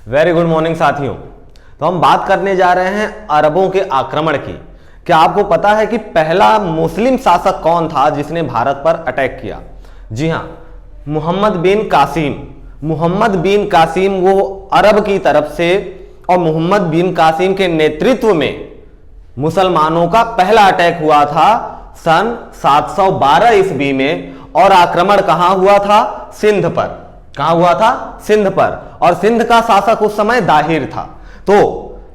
Very good morning साथियों। तो हम बात करने जा रहे हैं अरबों के आक्रमण की। क्या आपको पता है कि पहला मुस्लिम शासक कौन था जिसने भारत पर अटैक किया? जी हां, मोहम्मद बिन कासिम। मोहम्मद बिन कासिम वो अरब की तरफ से और मोहम्मद बिन कासिम के नेतृत्व में मुसलमानों का पहला अटैक हुआ था सन 712 ईस्वी में। और आक्रमण कहां हुआ था? सिंध पर। कहां हुआ था? सिंध पर। और सिंध का शासक उस समय दाहिर था। तो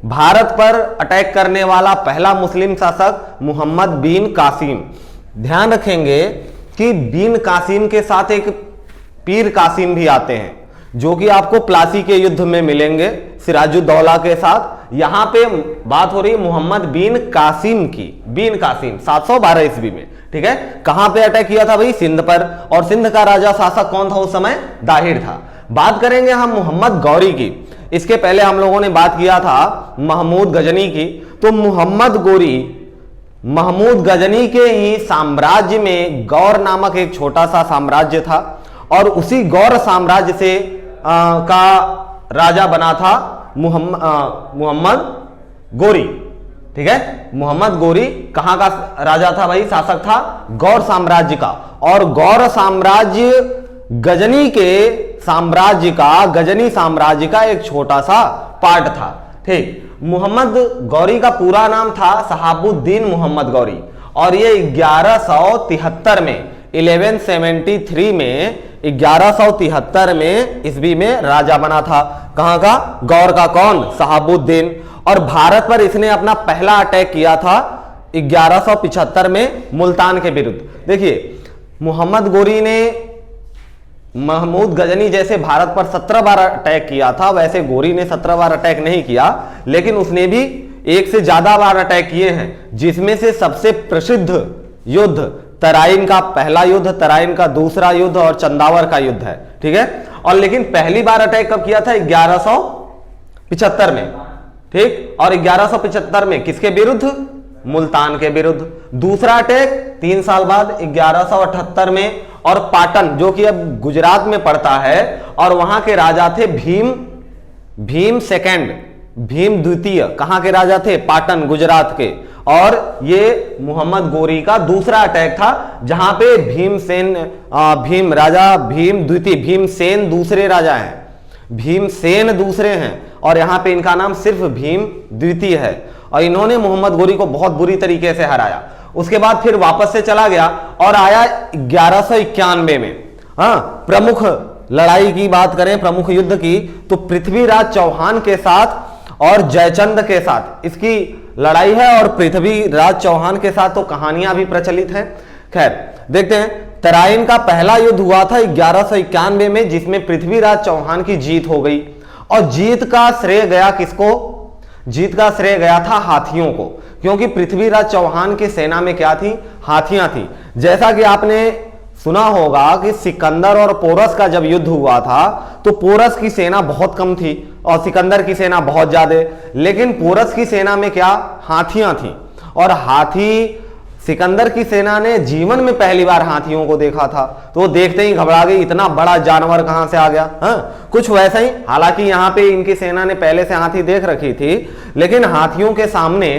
भारत पर अटैक करने वाला पहला मुस्लिम शासक मोहम्मद बिन कासिम। ध्यान रखेंगे कि बिन कासिम के साथ एक पीर कासिम भी आते हैं जो कि आपको प्लासी के युद्ध में मिलेंगे सिराजुद्दौला के साथ। यहां पे बात हो रही है मोहम्मद बिन कासिम की। बिन कासिम 712 ईस्वी में, ठीक है। कहां पे अटैक किया था भाई? सिंध पर। और सिंध का राजा शासक कौन था उस समय? दाहिर था। बात करेंगे हम मोहम्मद गौरी की। इसके पहले हम लोगों ने बात किया था महमूद गजनी की। तो मोहम्मद गौरी महमूद गजनी के ही साम्राज्य में गौर नामक एक छोटा सा साम्राज्य था और उसी गौर साम्राज्य से का राजा बना था मोहम्मद गौरी, ठीक है। मोहम्मद गौरी कहां का राजा था भाई? शासक था गौर साम्राज्य का। और गौर साम्राज्य गजनी के साम्राज्य का, गजनी साम्राज्य का एक छोटा सा पार्ट था, ठीक। मोहम्मद गौरी का पूरा नाम था शहाबुद्दीन मोहम्मद गौरी और ये 1173 में 1173 में 1173 में ईस्वी में राजा बना था। कहां का? गौर का। कौन? शहाबुद्दीन। और भारत पर इसने अपना पहला अटैक किया था 1175 में मुल्तान के विरुद्ध। देखिए, मोहम्मद गौरी ने महमूद गजनी जैसे भारत पर 17 बार अटैक किया था, वैसे गौरी ने 17 बार अटैक नहीं किया, लेकिन उसने भी एक से ज्यादा बार अटैक किए हैं, जिसमें से सबसे प्रसिद्ध युद्ध तराइन का पहला युद्ध, तराइन का दूसरा युद्ध और चंदावर का युद्ध है, ठीक है। और लेकिन पहली बार अटैक कब किया था? 1175 में, ठीक। और 1175 में किसके विरुद्ध? मुल्तान के विरुद्ध। दूसरा अटैक 3 साल बाद 1178 में, और पाटन जो कि अब गुजरात में पड़ता है, और वहां के राजा थे भीम सेकंड, भीम द्वितीय। कहां के राजा थे? पाटन, गुजरात के। और ये मोहम्मद गौरी का दूसरा अटैक था जहां पे भीम द्वितीय, भीमसेन दूसरे राजा हैं, भीमसेन दूसरे हैं, और यहां पे इनका नाम सिर्फ भीम द्वितीय है। और इन्होंने मोहम्मद गौरी को बहुत बुरी तरीके से हराया। उसके बाद फिर वापस से चला गया और आया 1191 में। प्रमुख लड़ाई की बात करें, प्रमुख युद्ध की, तो पृथ्वीराज चौहान के साथ और जयचंद के साथ इसकी लड़ाई है। और पृथ्वीराज चौहान के साथ तो कहानियां भी प्रचलित हैं। खैर, देखते हैं। तराइन का पहला युद्ध हुआ था 1191 में, जिसमें पृथ्वीराज चौहान की जीत हो गई। और जीत का श्रेय गया किसको? जीत का श्रेय गया था हाथियों को, क्योंकि पृथ्वीराज चौहान की सेना में क्या थी? हाथियां थी। जैसा कि आपने सुना होगा कि सिकंदर और पोरस का जब युद्ध हुआ था तो पोरस की सेना बहुत कम थी और सिकंदर की सेना बहुत ज्यादा, लेकिन पोरस की सेना में क्या? हाथियां थी। और हाथी, सिकंदर की सेना ने जीवन में पहली बार हाथियों को देखा था, तो वो देखते ही घबरा गई, इतना बड़ा जानवर कहां से आ गया। कुछ वैसा ही। हालांकि यहां पे इनकी सेना ने पहले से हाथी देख रखी थी, लेकिन हाथियों के सामने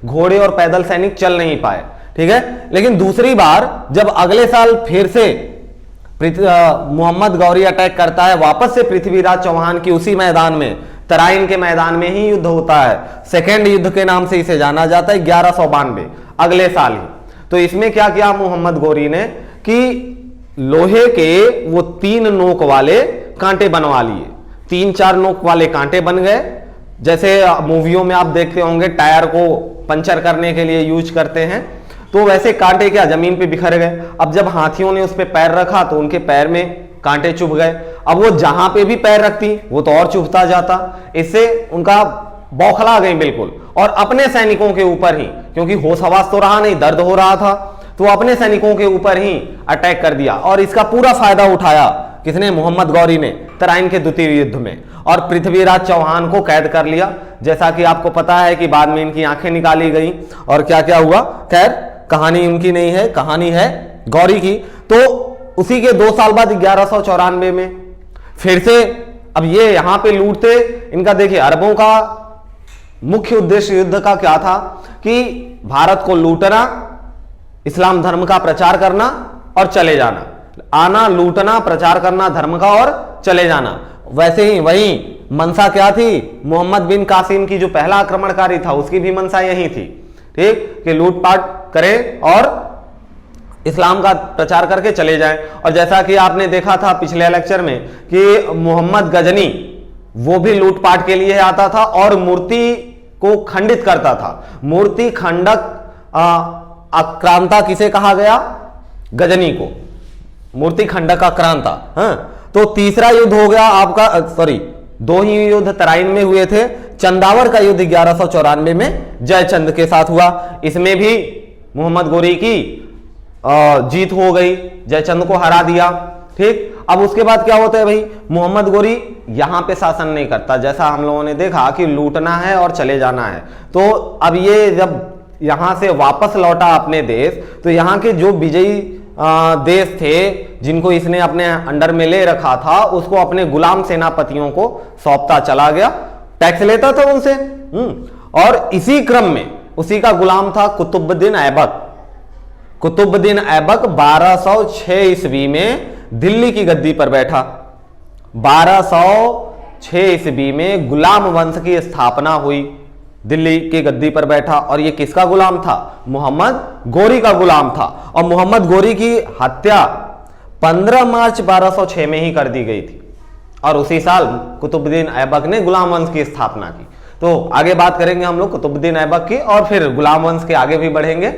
घोड़े और पैदल सैनिक चल नहीं पाए, ठीक है। लेकिन दूसरी बार जब अगले साल फिर से मोहम्मद गौरी अटैक करता है, वापस से पृथ्वीराज चौहान की उसी मैदान में, तराइन के मैदान में ही युद्ध होता है। सेकेंड युद्ध के नाम से इसे जाना जाता है, 1192, अगले साल ही। तो इसमें क्या किया मोहम्मद गौरी ने कि लोहे के वो 3 नोक वाले कांटे बनवा लिए। 3-4 नोक वाले कांटे बन गए, जैसे मूवियों में आप देखते होंगे टायर को पंचर करने के लिए यूज करते हैं। तो वैसे कांटे क्या जमीन पे बिखर गए। अब जब हाथियों ने उस पे पैर रखा तो उनके पैर में कांटे चुभ गए। अब वो जहां पे भी पैर रखती वो तो और चुभता जाता। इससे उनका बौखला गई बिल्कुल, और अपने सैनिकों के ऊपर ही, क्योंकि होश हवास तो रहा नहीं, दर्द हो रहा था, तो अपने सैनिकों के ऊपर ही अटैक कर दिया। और इसका पूरा फायदा उठाया किसने? मोहम्मद गौरी ने, तराइन के द्वितीय युद्ध में। और पृथ्वीराज चौहान को कैद कर लिया। जैसा कि आपको पता है कि बाद में इनकी आंखें निकाली गई और क्या क्या हुआ। खैर, कहानी उनकी नहीं है, कहानी है गौरी की। तो उसी के 2 साल बाद 1194 में फिर से अब ये यहां पे लूटते इनका देखिए अरबों का मुख्य उद्देश्य युद्ध का क्या था कि भारत को लूटना, इस्लाम धर्म का प्रचार करना और चले जाना। आना, लूटना, प्रचार करना धर्म का और चले जाना। वैसे ही वही मनसा क्या थी, मोहम्मद बिन कासिम की जो पहला आक्रमणकारी था उसकी भी मनसा यही थी, ठीक, कि लूटपाट करें और इस्लाम का प्रचार करके चले जाएं। और जैसा कि आपने देखा था पिछले लेक्चर में कि मोहम्मद गजनी वो भी लूटपाट के लिए आता था और मूर्ति को खंडित करता था। मूर्ति खंडक आक्रांता किसे कहा गया? गजनी को, मूर्ति खंडक आक्रांता। हाँ, तो तीसरा युद्ध हो गया आपका, सॉरी, दो ही युद्ध तराइन में हुए थे। चंदावर का युद्ध 1194 में जयचंद के साथ हुआ। इसमें भी मोहम्मद गोरी की जीत हो गई, जयचंद को हरा दिया, ठीक। अब उसके बाद क्या होता है भाई, मोहम्मद गोरी यहां पे शासन नहीं करता, जैसा हम लोगों ने देखा कि लूटना है और चले जाना है। तो अब ये जब यहां से वापस लौटा अपने देश, तो यहां के जो विजयी देश थे जिनको इसने अपने अंडर में ले रखा था, उसको अपने गुलाम सेनापतियों को सौंपता चला गया, टैक्स लेता था उनसे। और इसी क्रम में उसी का गुलाम था कुतुबुद्दीन ऐबक। कुतुबुद्दीन ऐबक 1206 ईस्वी में दिल्ली की गद्दी पर बैठा। 1206 ईस्वी में गुलाम वंश की स्थापना हुई, दिल्ली की गद्दी पर बैठा। और ये किसका गुलाम था? मोहम्मद गोरी का गुलाम था। और मोहम्मद गोरी की हत्या 15 मार्च 1206 में ही कर दी गई थी। और उसी साल कुतुबुद्दीन ऐबक ने गुलाम वंश की स्थापना की। तो आगे बात करेंगे हम लोग कुतुबुद्दीन ऐबक की और फिर गुलाम वंश के आगे भी बढ़ेंगे।